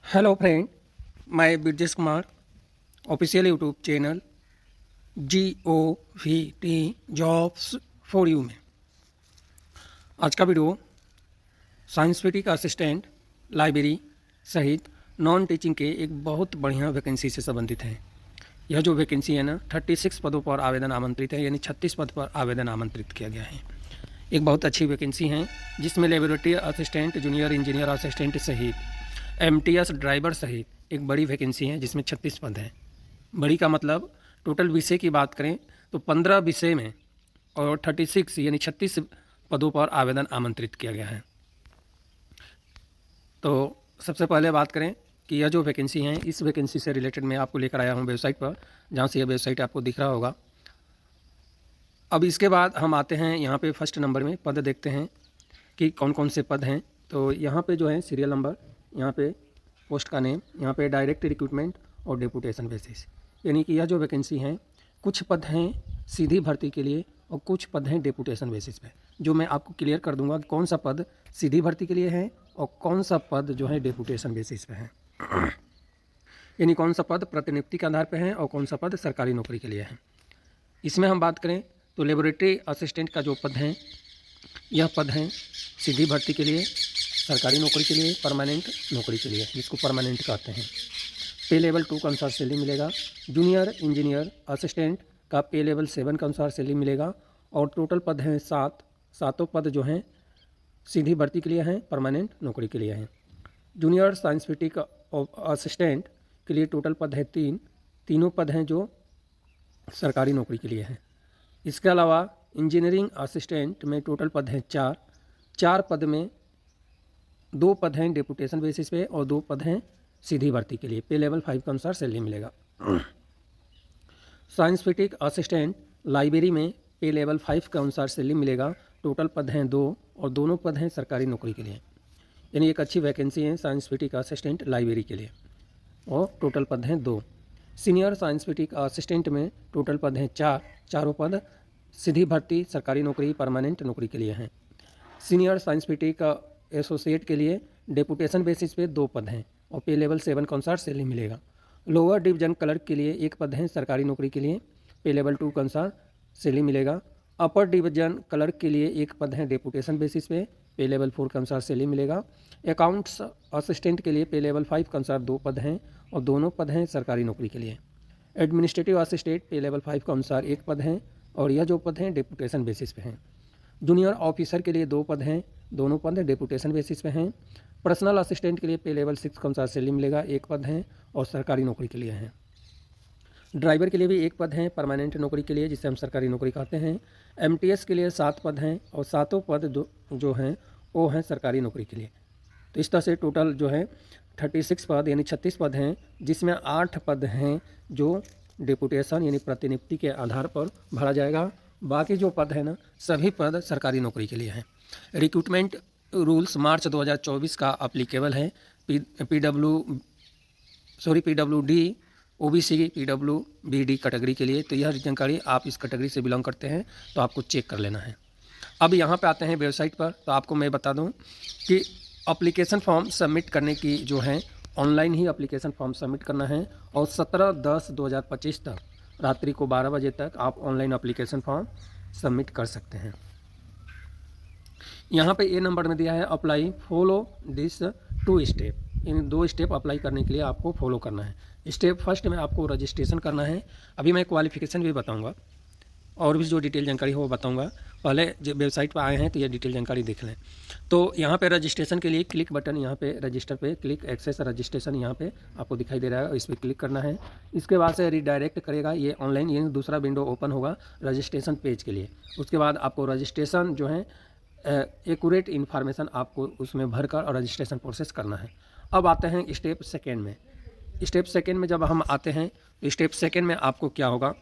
Hello friend, मैं Brajesh Kumar official YouTube channel GOVT jobs for you में आज का वीडियो साइंटिफिक असिस्टेंट लाइब्रेरी सहित नॉन टीचिंग के एक बहुत बढ़िया वैकेंसी से संबंधित है। यह जो वैकेंसी है ना 36 पदों पर आवेदन आमंत्रित है, यानी 36 पद पर आवेदन आमंत्रित किया गया है। एक बहुत अच्छी वैकेंसी है जिसमें laboratory assistant, junior engineer assistant सहित MTS ड्राइवर सहित एक बड़ी वैकेंसी है जिसमें 36 पद हैं। बड़ी का मतलब टोटल विषय की बात करें तो 15 विषय में और 36 यानी 36 पदों पर आवेदन आमंत्रित किया गया है। तो सबसे पहले बात करें कि यह जो वैकेंसी है, इस वैकेंसी से रिलेटेड मैं आपको लेकर आया हूँ वेबसाइट पर, जहाँ से यह वेबसाइट आपको दिख रहा होगा। अब इसके बाद हम आते हैं यहाँ पे फर्स्ट नंबर में पद देखते हैं कि कौन कौन से पद हैं। तो यहाँ पे जो है सीरियल नंबर, यहाँ पे पोस्ट का नेम, यहाँ पे डायरेक्ट रिक्रूटमेंट और डेपुटेशन बेसिस, यानी कि यह जो वैकेंसी हैं कुछ पद हैं सीधी भर्ती के लिए और कुछ पद हैं डेपुटेशन बेसिस पे, जो मैं आपको क्लियर कर दूंगा कि कौन सा पद सीधी भर्ती के लिए है और कौन सा पद जो है डेपुटेशन बेसिस पे है। यानी कौन सा पद प्रतिनियुक्ति के आधार पर है और कौन सा पद सरकारी नौकरी के लिए है। इसमें हम बात करें तो लेबोरेटरी असिस्टेंट का जो पद है, यह पद हैं सीधी भर्ती के लिए, सरकारी नौकरी के लिए, परमानेंट नौकरी के लिए, जिसको परमानेंट कहते हैं। पे लेवल 2 का अनुसार सैलरी मिलेगा। जूनियर इंजीनियर असिस्टेंट का पे लेवल 7 का अनुसार सैलरी मिलेगा। और टोटल पद हैं 7, सातों पद जो हैं सीधी भर्ती के लिए हैं, परमानेंट नौकरी के लिए हैं। जूनियर साइंटिफिक असिस्टेंट के लिए टोटल पद है 3, तीनों पद हैं जो सरकारी नौकरी के लिए हैं। इसके अलावा इंजीनियरिंग असिस्टेंट में टोटल पद हैं 4, 4 पद में 2 पद हैं डेपुटेशन बेसिस पे और 2 पद हैं सीधी भर्ती के लिए। पे लेवल 5 के अनुसार सैलरी मिलेगा। साइंटिफिक असिस्टेंट लाइब्रेरी में पे लेवल 5 के अनुसार सैलरी मिलेगा। टोटल पद हैं 2 और दोनों पद हैं सरकारी नौकरी के लिए, यानी एक अच्छी वैकेंसी है साइंटिफिक असिस्टेंट लाइब्रेरी के लिए और टोटल पद हैं 2। सीनियर साइंटिफिक असिस्टेंट में टोटल पद हैं 4, चारों पद सीधी भर्ती सरकारी नौकरी परमानेंट नौकरी के लिए हैं। सीनियर साइंटिफिक एसोसिएट के लिए डेपुटेशन बेसिस पे 2 पद हैं और पे लेवल 7 के अनुसार सैलरी मिलेगा। लोअर डिवीजन क्लर्क के लिए 1 पद हैं सरकारी नौकरी के लिए, पे लेवल 2 के अनुसार सैलरी मिलेगा। अपर डिवीजन क्लर्क के लिए 1 पद हैं डेपुटेशन बेसिस पे लेवल 4 के अनुसार सैलरी मिलेगा। अकाउंट्स असिस्टेंट के लिए पे लेवल 5 के अनुसार 2 पद हैं और दोनों पद हैं सरकारी नौकरी के लिए। एडमिनिस्ट्रेटिव असिस्टेंट पे लेवल 5 के अनुसार 1 पद हैं और यह जो पद हैं डेपुटेशन बेसिस पे हैं। जूनियर ऑफिसर के लिए 2 पद हैं, दोनों पद डेपुटेशन बेसिस पे हैं। पर्सनल असिस्टेंट के लिए पे लेवल 6 के अनुसार सैलरी मिलेगा, 1 पद हैं और सरकारी नौकरी के लिए हैं। ड्राइवर के लिए भी 1 पद हैं परमानेंट नौकरी के लिए, जिसे हम सरकारी नौकरी कहते हैं। MTS के लिए 7 पद हैं और सातों पद जो हैं वो हैं सरकारी नौकरी के लिए। तो इस तरह से टोटल जो है 36 पद यानी 36 पद हैं, जिसमें 8 पद हैं जो डेपुटेशन यानी प्रतिनियुक्ति के आधार पर भरा जाएगा। बाकी जो पद है ना सभी पद सरकारी नौकरी के लिए हैं। रिक्रूटमेंट रूल्स मार्च 2024 का अप्लीकेबल है PWD OBC PWBD कैटेगरी के लिए। तो यह जानकारी आप इस कैटेगरी से बिलोंग करते हैं तो आपको चेक कर लेना है। अब यहाँ पे आते हैं वेबसाइट पर, तो आपको मैं बता दूँ कि एप्लीकेशन फॉर्म सबमिट करने की जो है ऑनलाइन ही एप्लीकेशन फॉर्म सबमिट करना है और 17/10/2025 तक रात्रि को 12 बजे तक आप ऑनलाइन एप्लीकेशन फॉर्म सबमिट कर सकते हैं। यहाँ पे ए नंबर में दिया है apply follow this 2 step, in 2 step apply करने के लिए आपको फॉलो करना है। स्टेप फर्स्ट में आपको रजिस्ट्रेशन करना है। अभी मैं क्वालिफिकेशन भी बताऊँगा और भी जो डिटेल जानकारी हो वो बताऊँगा। पहले जब वेबसाइट पर आए हैं तो ये डिटेल जानकारी देख लें। तो यहाँ पे रजिस्ट्रेशन के लिए क्लिक बटन, यहाँ पे रजिस्टर पे क्लिक एक्सेस रजिस्ट्रेशन यहाँ पे आपको दिखाई दे रहा है, इस पर क्लिक करना है। इसके बाद से रिडायरेक्ट करेगा ये ऑनलाइन, ये दूसरा विंडो ओपन होगा रजिस्ट्रेशन पेज के लिए। उसके बाद आपको रजिस्ट्रेशन जो है एक्यूरेट इन्फॉर्मेशन आपको उसमें भरकर और रजिस्ट्रेशन प्रोसेस करना है। अब आते हैं स्टेप सेकेंड में। स्टेप सेकेंड में जब हम आते हैं तो स्टेप सेकेंड में आपको क्या होगा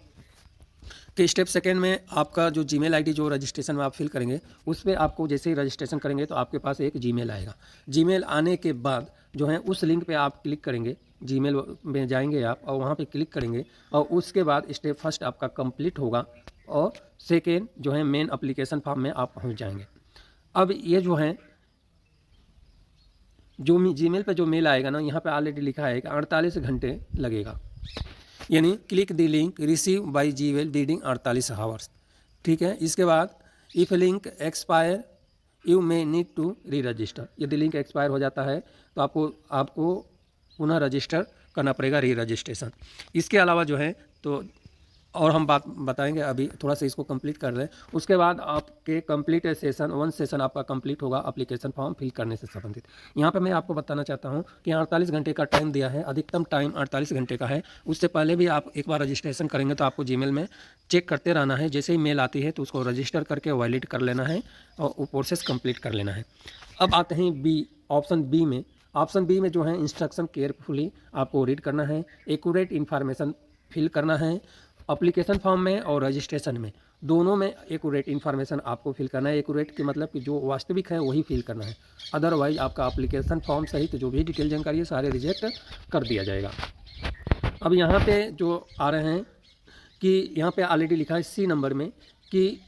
कि स्टेप सेकेंड में आपका जो जीमेल आईडी जो रजिस्ट्रेशन में आप फिल करेंगे उस पर आपको जैसे ही रजिस्ट्रेशन करेंगे तो आपके पास एक जीमेल आएगा। जीमेल आने के बाद जो है उस लिंक पे आप क्लिक करेंगे, जीमेल में जाएंगे आप और वहाँ पे क्लिक करेंगे और उसके बाद स्टेप फर्स्ट आपका कंप्लीट होगा और सेकेंड जो है मेन एप्लीकेशन फॉर्म में आप पहुँच जाएंगे। अब ये जो है जो जीमेल पे जो मेल आएगा ना, यहाँ पे ऑलरेडी लिखा है कि 48 घंटे लगेगा, यानी click the link receive by Gmail within 48 hours. ठीक है, इसके बाद if link expire you may need to re register. यदि लिंक एक्सपायर हो जाता है तो आपको पुनः रजिस्टर करना पड़ेगा, री रजिस्ट्रेशन। इसके अलावा जो है तो और हम बात बताएंगे, अभी थोड़ा सा इसको कंप्लीट कर रहे हैं। उसके बाद आपके कंप्लीट सेशन 1 सेशन आपका कंप्लीट होगा एप्लीकेशन फॉर्म फिल करने से संबंधित। यहाँ पे मैं आपको बताना चाहता हूँ कि 48 घंटे का टाइम दिया है, अधिकतम टाइम 48 घंटे का है। उससे पहले भी आप एक बार रजिस्ट्रेशन करेंगे तो आपको जीमेल में चेक करते रहना है, जैसे ही मेल आती है तो उसको रजिस्टर करके वैलिड कर लेना है और वो प्रोसेस कंप्लीट कर लेना है। अब आते हैं बी, ऑप्शन बी में। ऑप्शन बी में जो है इंस्ट्रक्शन केयरफुली आपको रीड करना है, एक्यूरेट इन्फॉर्मेशन फिल करना है। एप्लीकेशन फॉर्म में और रजिस्ट्रेशन में दोनों में एक्यूरेट इन्फॉर्मेशन आपको फिल करना है। एक्यूरेट की मतलब कि जो वास्तविक है वही फिल करना है, अदरवाइज आपका एप्लीकेशन फॉर्म सहित जो भी डिटेल जानकारी है सारे रिजेक्ट कर दिया जाएगा। अब यहाँ पे जो आ रहे हैं कि यहाँ पे ऑलरेडी लिखा है सी नंबर में कि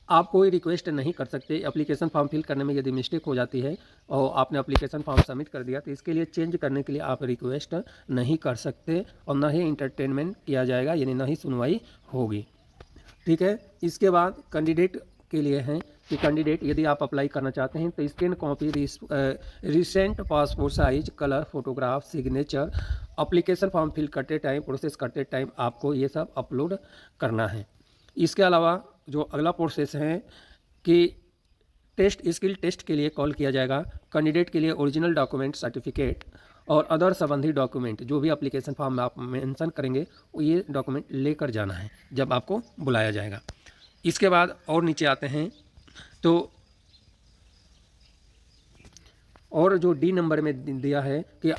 आप कोई रिक्वेस्ट नहीं कर सकते एप्लीकेशन फॉर्म फिल करने में। यदि मिस्टेक हो जाती है और आपने एप्लीकेशन फॉर्म सबमिट कर दिया तो इसके लिए चेंज करने के लिए आप रिक्वेस्ट नहीं कर सकते और ना ही इंटरटेनमेंट किया जाएगा, यानी ना ही सुनवाई होगी। ठीक है, इसके बाद कैंडिडेट के लिए हैं कि कैंडिडेट यदि आप अप्लाई करना चाहते हैं तो scan copy, recent passport size, colour photograph, signature, application form fill करते टाइम, प्रोसेस करते टाइम आपको ये सब अपलोड करना है। इसके अलावा जो अगला प्रोसेस है कि टेस्ट, स्किल टेस्ट के लिए कॉल किया जाएगा। कैंडिडेट के लिए ओरिजिनल डॉक्यूमेंट, सर्टिफिकेट और अदर संबंधी डॉक्यूमेंट जो भी एप्लीकेशन फॉर्म में आप मेंशन करेंगे वो ये डॉक्यूमेंट लेकर जाना है जब आपको बुलाया जाएगा। इसके बाद और नीचे आते हैं तो और जो डी नंबर में दिया है कि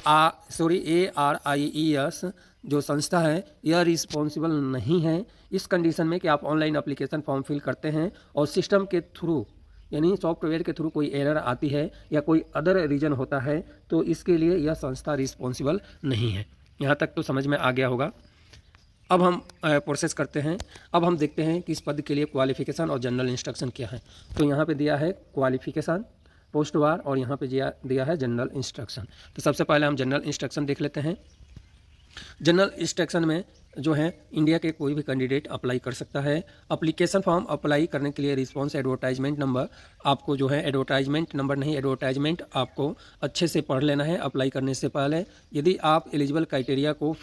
ARIES जो संस्था है यह रिस्पॉन्सिबल नहीं है इस कंडीशन में कि आप ऑनलाइन एप्लीकेशन फॉर्म फिल करते हैं और सिस्टम के थ्रू यानी सॉफ्टवेयर के थ्रू कोई एरर आती है या कोई अदर रीजन होता है तो इसके लिए यह संस्था रिस्पॉन्सिबल नहीं है। यहाँ तक तो समझ में आ गया होगा। अब हम प्रोसेस करते हैं। अब हम देखते हैं कि इस पद के लिए क्वालिफिकेशन और जनरल इंस्ट्रक्शन क्या है। तो यहाँ पे दिया है क्वालिफिकेशन, पोस्ट वार और यहाँ पे दिया है जनरल इंस्ट्रक्शन। तो सबसे पहले हम जनरल इंस्ट्रक्शन देख लेते हैं। जनरल इंस्ट्रक्शन में जो है इंडिया के कोई भी कैंडिडेट अप्लाई कर सकता है। एप्लीकेशन फॉर्म अप्लाई करने के लिए रिस्पॉन्स एडवर्टाइजमेंट नंबर आपको जो है, एडवर्टाइजमेंट नंबर नहीं, एडवर्टाइजमेंट आपको अच्छे से पढ़ लेना है अप्लाई करने से पहले। यदि आप एलिजिबल क्राइटेरिया को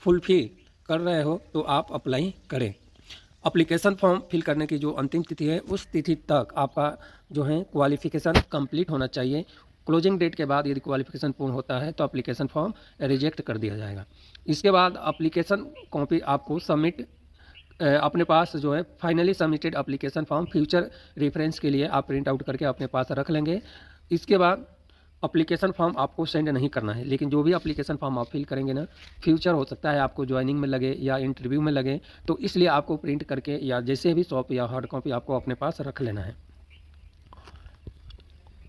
फुलफिल कर रहे हो तो आप अप्लाई करें। एप्लीकेशन फॉर्म फिल करने की जो अंतिम तिथि है उस तिथि तक आपका जो है क्वालिफिकेशन कंप्लीट होना चाहिए। क्लोजिंग डेट के बाद यदि क्वालिफिकेशन पूर्ण होता है तो एप्लीकेशन फॉर्म रिजेक्ट कर दिया जाएगा। इसके बाद एप्लीकेशन कॉपी आपको सबमिट अपने पास जो है finally submitted application form future reference के लिए आप प्रिंट आउट करके अपने पास रख लेंगे। इसके बाद एप्लीकेशन फॉर्म आपको सेंड नहीं करना है, लेकिन जो भी एप्लीकेशन फॉर्म आप फिल करेंगे ना, फ्यूचर हो सकता है आपको ज्वाइनिंग में लगे या इंटरव्यू में लगे, तो इसलिए आपको प्रिंट करके या जैसे भी सॉफ्ट या हार्ड कॉपी आपको अपने पास रख लेना है।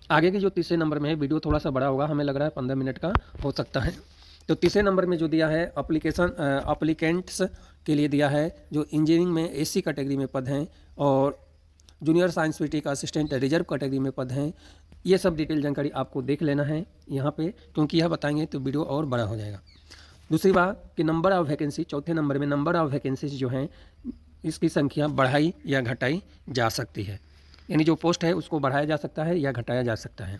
आगे की जो तीसरे नंबर में है, वीडियो थोड़ा सा बड़ा होगा, हमें लग रहा है 15 मिनट का हो सकता है। तो तीसरे नंबर में जो दिया है एप्लीकेंट्स के लिए दिया है जो इंजीनियरिंग में एससी कैटेगरी में पद हैं और जूनियर साइंस पीटी का असिस्टेंट रिजर्व कैटेगरी में पद हैं। ये सब डिटेल जानकारी आपको देख लेना है यहाँ पे, क्योंकि यह बताएंगे तो वीडियो और बड़ा हो जाएगा। दूसरी बात कि नंबर ऑफ वैकेंसी, चौथे नंबर में नंबर ऑफ वैकेंसीज जो हैं इसकी संख्या बढ़ाई या घटाई जा सकती है, यानी जो पोस्ट है उसको बढ़ाया जा सकता है या घटाया जा सकता है।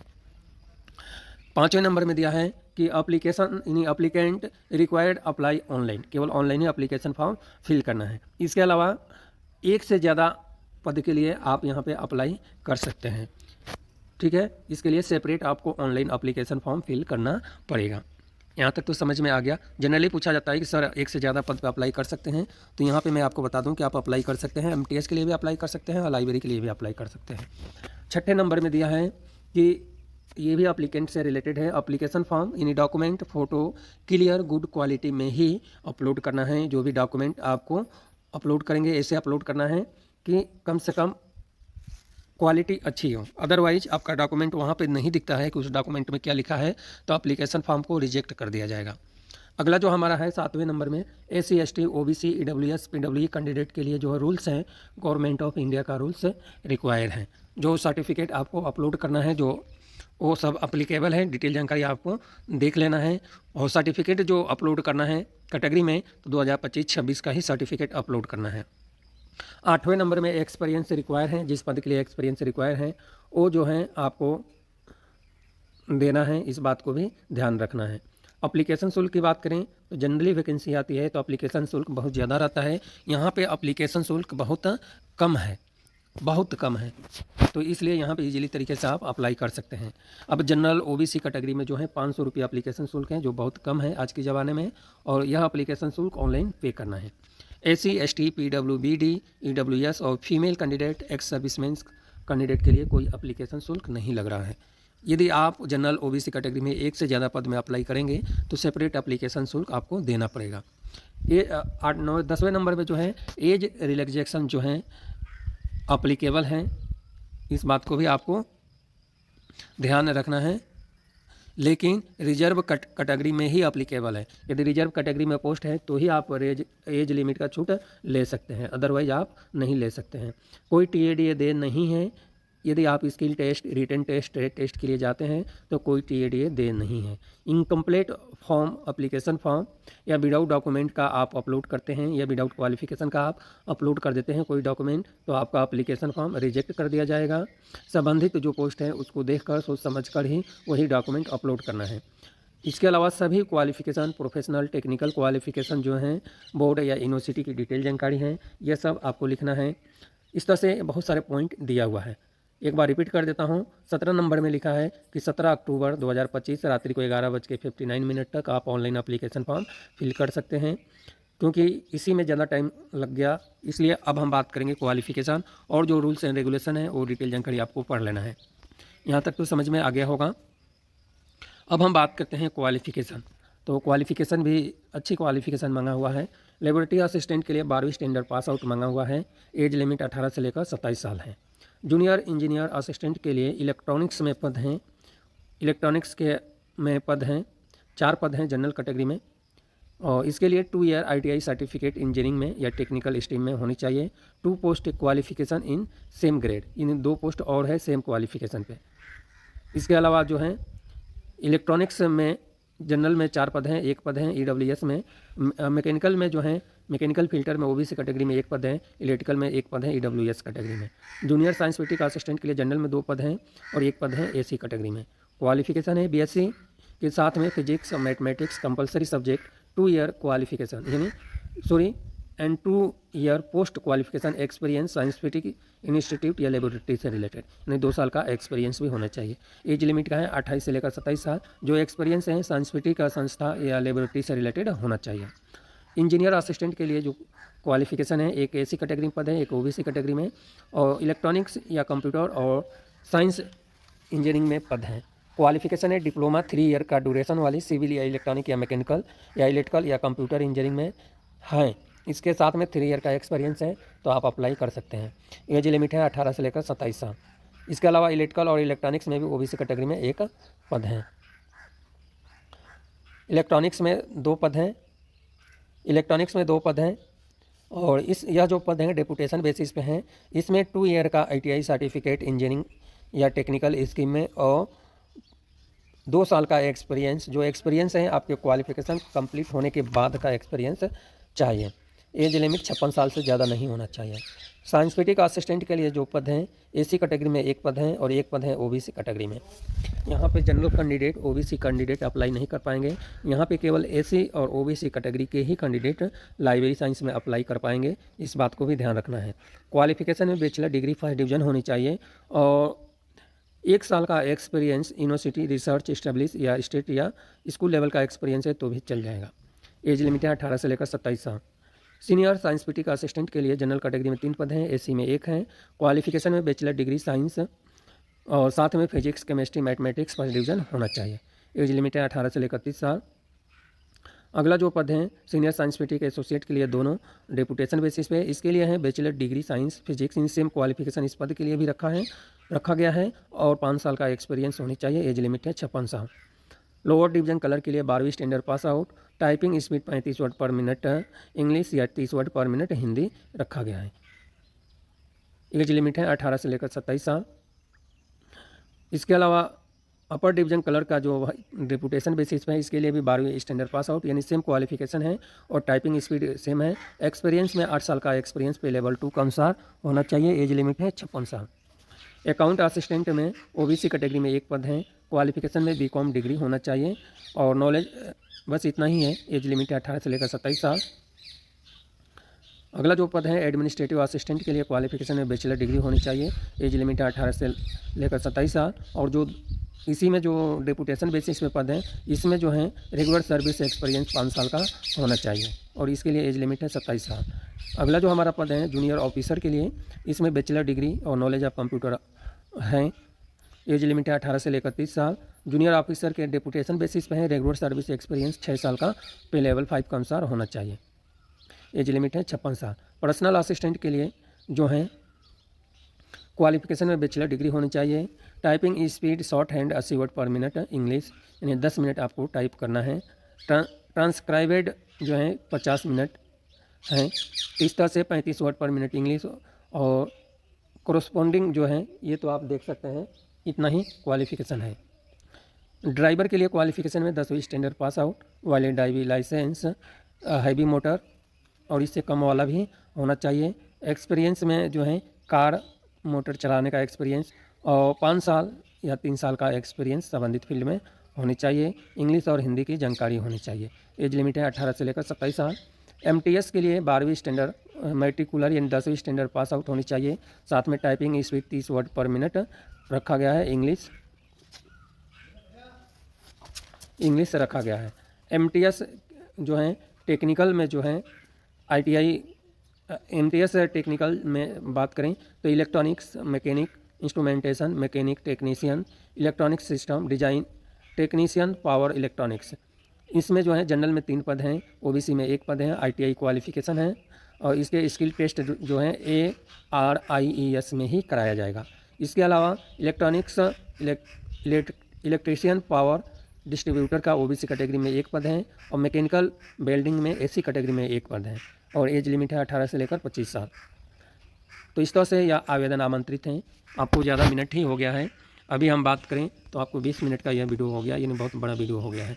पाँचवें नंबर में दिया है कि एप्लीकेंट रिक्वायर्ड अप्लाई ऑनलाइन, केवल ऑनलाइन ही एप्लीकेशन फॉर्म फिल करना है। इसके अलावा एक से ज़्यादा पद के लिए आप यहाँ पे अप्लाई कर सकते हैं। ठीक है, इसके लिए सेपरेट आपको ऑनलाइन एप्लीकेशन फॉर्म फिल करना पड़ेगा। यहाँ तक तो समझ में आ गया। जनरली पूछा जाता है कि सर एक से ज़्यादा पद पे अप्लाई कर सकते हैं, तो यहाँ पे मैं आपको बता दूँ कि आप अप्लाई कर सकते हैं, MTS के लिए भी अप्लाई कर सकते हैं और लाइब्रेरी के लिए भी अप्लाई कर सकते हैं। छठे नंबर में दिया है कि ये भी एप्लीकेंट से रिलेटेड है, एप्लीकेशन फॉर्म यानी document photo clear good quality में ही अपलोड करना है। जो भी डॉक्यूमेंट आपको अपलोड करेंगे ऐसे अपलोड करना है कि कम से कम क्वालिटी अच्छी हो, अदरवाइज आपका डॉक्यूमेंट वहाँ पे नहीं दिखता है कि उस डॉक्यूमेंट में क्या लिखा है तो एप्लीकेशन फॉर्म को रिजेक्ट कर दिया जाएगा। अगला जो हमारा है 7वें नंबर में SC ST OBC EWS PWE candidate के लिए जो है रूल्स हैं, गवर्नमेंट ऑफ इंडिया का रूल्स रिक्वायर हैं। जो सर्टिफिकेट आपको अपलोड करना है, जो वो सब अप्लीकेबल है, डिटेल जानकारी आपको देख लेना है। और सर्टिफिकेट जो अपलोड करना है कैटेगरी में, तो 2025-26 का ही सर्टिफिकेट अपलोड करना है। 8वें नंबर में एक्सपीरियंस रिक्वायर है, जिस पद के लिए एक्सपीरियंस रिक्वायर है वो जो है आपको देना है, इस बात को भी ध्यान रखना है। अप्लीकेशन शुल्क की बात करें तो जनरली वैकेंसी आती है तो अप्लीकेशन शुल्क बहुत ज़्यादा रहता है। यहाँ पे अप्लीकेशन शुल्क बहुत कम है, बहुत कम है, तो इसलिए यहाँ पे इजीली तरीके से आप अप्लाई कर सकते हैं। अब जनरल ओबीसी कैटेगरी में जो है 500 रुपये अप्लीकेशन शुल्क है, जो बहुत कम है आज के ज़माने में, और यह अप्लीकेशन शुल्क ऑनलाइन पे करना है। SC ST PWBD EWS और female candidate ex serviceman candidate के लिए कोई अप्लीकेशन शुल्क नहीं लग रहा है। यदि आप जनरल ओबीसी कैटेगरी में एक से ज़्यादा पद में अप्लाई करेंगे तो सेपरेट अप्लीकेशन शुल्क आपको देना पड़ेगा। ये 10वें नंबर पे जो है एज रिलैक्सेशन जो है अप्लीकेबल है, इस बात को भी आपको ध्यान रखना है, लेकिन रिजर्व कैटेगरी में ही अप्लीकेबल है। यदि रिजर्व कैटेगरी में पोस्ट है तो ही आप एज लिमिट का छूट ले सकते हैं, अदरवाइज आप नहीं ले सकते हैं। कोई TADA दे नहीं है। यदि आप skill test, written test, trade test के लिए जाते हैं तो कोई TADA दे नहीं है। इनकम्प्लीट फॉर्म, एप्लीकेशन फॉर्म या विदाउट डॉक्यूमेंट का आप अपलोड करते हैं या विदाउट क्वालिफिकेशन का आप अपलोड कर देते हैं कोई डॉक्यूमेंट, तो आपका एप्लीकेशन फॉर्म रिजेक्ट कर दिया जाएगा। संबंधित जो पोस्ट है उसको देखकर, सोच समझ कर ही वही डॉक्यूमेंट अपलोड करना है। इसके अलावा सभी क्वालिफिकेशन, प्रोफेशनल टेक्निकल क्वालिफिकेशन जो हैं बोर्ड या यूनिवर्सिटी की डिटेल जानकारी है, यह सब आपको लिखना है। इस तरह से बहुत सारे पॉइंट दिया हुआ है। एक बार रिपीट कर देता हूँ। 17 नंबर में लिखा है कि 17 अक्टूबर 2025 रात्रि को 11:59 तक आप ऑनलाइन एप्लीकेशन फॉर्म फिल कर सकते हैं। क्योंकि इसी में ज़्यादा टाइम लग गया, इसलिए अब हम बात करेंगे क्वालिफिकेशन, और जो रूल्स एंड रेगुलेशन है वो डिटेल जानकारी आपको पढ़ लेना है। यहाँ तक तो समझ में आ गया होगा। अब हम बात करते हैं क्वालिफिकेशन। तो क्वालिफिकेशन भी अच्छी क्वालिफिकेशन मांगा हुआ है। लेबोरेटरी असिस्टेंट के लिए 12वीं स्टैंडर्ड पास आउट मांगा हुआ है। एज लिमिट 18 से लेकर 27 साल है। जूनियर इंजीनियर असिस्टेंट के लिए इलेक्ट्रॉनिक्स में पद हैं, इलेक्ट्रॉनिक्स के में पद हैं, 4 पद हैं जनरल कैटेगरी में, और इसके लिए 2 ईयर ITI सर्टिफिकेट इंजीनियरिंग में या टेक्निकल स्ट्रीम में होनी चाहिए। 2 post qualification in same grade, in 2 post और है सेम क्वालिफिकेशन पे। इसके अलावा जो है इलेक्ट्रॉनिक्स में जनरल में 4 पद हैं, 1 पद हैं EWS में। मैकेनिकल में जो है मैकेनिकल फिल्टर में OBC कैटेगरी में 1 पद है, इलेक्ट्रिकल में 1 पद है EWS कैटेगरी में। जूनियर साइंस फिटिक असिस्टेंट के लिए जनरल में 2 पद हैं और 1 पद है AC कैटेगरी में। क्वालिफिकेशन है BSc के साथ में फिजिक्स और mathematics compulsory subject, 2 year qualification and 2 year post qualification experience science फिटिक institute या लेबोरेटरी से रिलेटेड, यानी 2 साल का एक्सपीरियंस भी होना चाहिए। एज लिमिट का है 28 से लेकर 27 साल। जो एक्सपीरियंस है साइंस फिटिक का संस्था या लेबोरेटरी से रिलेटेड होना चाहिए। इंजीनियर असिस्टेंट के लिए जो क्वालिफिकेशन है, एक AC कैटेगरी में पद है, एक OBC कैटेगरी में, और इलेक्ट्रॉनिक्स या कंप्यूटर और साइंस इंजीनियरिंग में पद हैं। क्वालिफिकेशन है डिप्लोमा 3 ईयर का ड्यूरेशन वाली सिविल या इलेक्ट्रॉनिक या मैकेनिकल या इलेक्ट्रिकल या कंप्यूटर इंजीनियरिंग में हैं। इसके साथ में 3 ईयर का एक्सपीरियंस है तो आप अप्लाई कर सकते हैं। एज लिमिट है 18 से लेकर 27 साल। इसके अलावा इलेक्ट्रिकल और इलेक्ट्रॉनिक्स में भी OBC कैटेगरी में 1 पद हैं। इलेक्ट्रॉनिक्स में 2 पद हैं, इलेक्ट्रॉनिक्स में 2 पद हैं, और यह जो पद हैं डेपुटेशन बेसिस पे हैं। इसमें 2 ईयर का ITI सर्टिफिकेट इंजीनियरिंग या टेक्निकल स्कीम में और 2 साल का एक्सपीरियंस, जो एक्सपीरियंस है आपके क्वालिफिकेशन कंप्लीट होने के बाद का एक्सपीरियंस चाहिए। एज लिमिट 56 साल से ज़्यादा नहीं होना चाहिए। साइंस फिटिक असिस्टेंट के लिए जो पद हैं AC कैटेगरी में 1 पद हैं और 1 पद है OBC कैटेगरी में। यहाँ पे general candidate, OBC candidate apply नहीं कर पाएंगे। यहाँ पे केवल AC और OBC कैटेगरी के ही कैंडिडेट लाइब्रेरी साइंस में अप्लाई कर पाएंगे, इस बात को भी ध्यान रखना है। क्वालिफिकेशन में बैचलर डिग्री फर्स्ट डिवीजन होनी चाहिए और 1 साल का एक्सपीरियंस यूनिवर्सिटी रिसर्च एस्टेब्लिश या स्टेट या स्कूल लेवल का एक्सपीरियंस है तो भी चल जाएगा। एज लिमिट है 18 से लेकर 27 साल। सीनियर साइंस फिटिक असिस्टेंट के लिए जनरल कैटेगरी में 3 पद हैं, AC में 1 है। क्वालिफिकेशन में बैचलर डिग्री साइंस और साथ में physics, chemistry, mathematics first division होना चाहिए। एज लिमिट है 18 से लेकर 30 साल। अगला जो पद है सीनियर साइंस फिटिक एसोसिएट के लिए दोनों डेपुटेशन बेसिस पे, इसके लिए है bachelor degree science physics in same qualification इस पद के लिए भी रखा गया है और 5 साल का एक्सपीरियंस होनी चाहिए। एज लिमिट है 56 साल। लोअर डिवीजन कलर के लिए 12वीं standard pass out. Typing speed 35 word पर मिनट, इंग्लिश या 30 वर्ड पर मिनट हिंदी रखा गया है। एज लिमिट है 18 से लेकर 27 साल। इसके अलावा अपर डिवीजन क्लर्क का जो रेपुटेशन बेसिस पे है, इसके लिए भी 12वीं स्टैंडर्ड पास आउट यानी सेम क्वालिफिकेशन है और टाइपिंग स्पीड सेम है। एक्सपीरियंस में 8 साल का एक्सपीरियंस पे लेवल 2 के अनुसार होना चाहिए। एज लिमिट है 56 साल। अकाउंट असिस्टेंट में ओबीसी कैटेगरी में एक पद है। क्वालिफिकेशन में बीकॉम डिग्री होना चाहिए और नॉलेज बस इतना ही है। एज लिमिट है 18 से लेकर 27 साल। अगला जो पद है एडमिनिस्ट्रेटिव असिस्टेंट के लिए क्वालिफिकेशन में बैचलर डिग्री होनी चाहिए। एज लिमिट है 18 से लेकर 27 साल। और जो इसी में जो डेपुटेशन बेसिस पे पद है, इसमें जो है रेगुलर सर्विस एक्सपीरियंस 5 साल का होना चाहिए और इसके लिए एज लिमिट है 27 साल। अगला जो हमारा पद है जूनियर ऑफिसर के लिए, इसमें बैचलर डिग्री और नॉलेज ऑफ कंप्यूटर है। एज लिमिट है 18 से लेकर 30 साल। जूनियर ऑफिसर के डेपुटेशन बेसिस पे है। रेगुलर सर्विस एक्सपीरियंस 6 साल का पे लेवल 5 के अनुसार होना चाहिए। एज लिमिट है 56 साल। पर्सनल असिस्टेंट के लिए जो है क्वालिफिकेशन में बैचलर डिग्री होनी चाहिए। Typing speed short hand 80 word पर मिनट इंग्लिश, यानी 10 मिनट आपको टाइप करना है। ट्रांसक्राइबेड जो है 50 मिनट है। 30 से 35 वर्ड पर मिनट इंग्लिश और कोरस्पॉन्डिंग जो है ये तो आप देख सकते हैं, इतना ही क्वालिफिकेशन है। ड्राइवर के लिए क्वालिफिकेशन में 10वीं स्टैंडर्ड पास आउट, वाले ड्राइविंग लाइसेंस, हैवी मोटर और इससे कम वाला भी होना चाहिए। एक्सपीरियंस में जो है कार मोटर चलाने का एक्सपीरियंस और 5 साल या 3 साल का एक्सपीरियंस संबंधित फील्ड में होनी चाहिए। इंग्लिश और हिंदी की जानकारी होनी चाहिए। एज लिमिट है 18 से लेकर 27 साल। एमटीएस के लिए 12वीं स्टैंडर्ड मैट्रिकुलर यानी 10वीं स्टैंडर्ड पास आउट होनी चाहिए। साथ में टाइपिंग स्पीड 30 वर्ड पर मिनट रखा गया है। इंग्लिश रखा गया है। एमटीएस जो है टेक्निकल में जो है आईटीआई एमटीएस टेक्निकल में बात करें तो electronics, mechanic, instrumentation, mechanic, technician, electronics system design, technician, power electronics. इसमें जो है जनरल में 3 पद हैं, ओबीसी में 1 पद है। आईटीआई क्वालिफिकेशन है और इसके स्किल टेस्ट जो है ARIES में ही कराया जाएगा। इसके अलावा इलेक्ट्रॉनिक्स, इलेक्ट्रीशियन, पावर डिस्ट्रीब्यूटर का ओबीसी कैटेगरी में 1 पद है और मैकेनिकल वेल्डिंग में एससी कैटेगरी में 1 पद है और एज लिमिट है 18 से लेकर 25 साल। तो इस तरह से यह आवेदन आमंत्रित हैं। आपको ज़्यादा मिनट ही हो गया है। अभी हम बात करें तो आपको 20 मिनट का यह वीडियो हो गया, यानी बहुत बड़ा वीडियो हो गया है।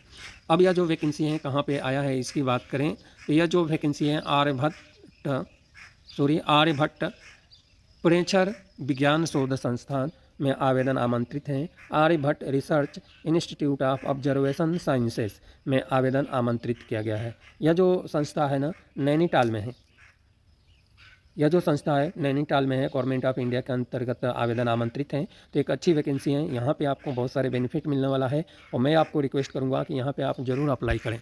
अब यह जो वैकेंसी है कहाँ पे आया है इसकी बात करें तो यह जो वैकेंसी है आर्यभट्ट प्रेक्षर विज्ञान शोध संस्थान में आवेदन आमंत्रित हैं। Aryabhatta Research Institute of Observation Sciences में आवेदन आमंत्रित किया गया है। यह जो संस्था है ना नैनीताल में है। यह जो संस्था है नैनीताल में है, गवर्नमेंट ऑफ इंडिया के अंतर्गत आवेदन आमंत्रित हैं। तो एक अच्छी वैकेंसी है। यहाँ पे आपको बहुत सारे बेनिफिट मिलने वाला है और मैं आपको रिक्वेस्ट करूँगा कि यहाँ पे आप ज़रूर अप्लाई करें।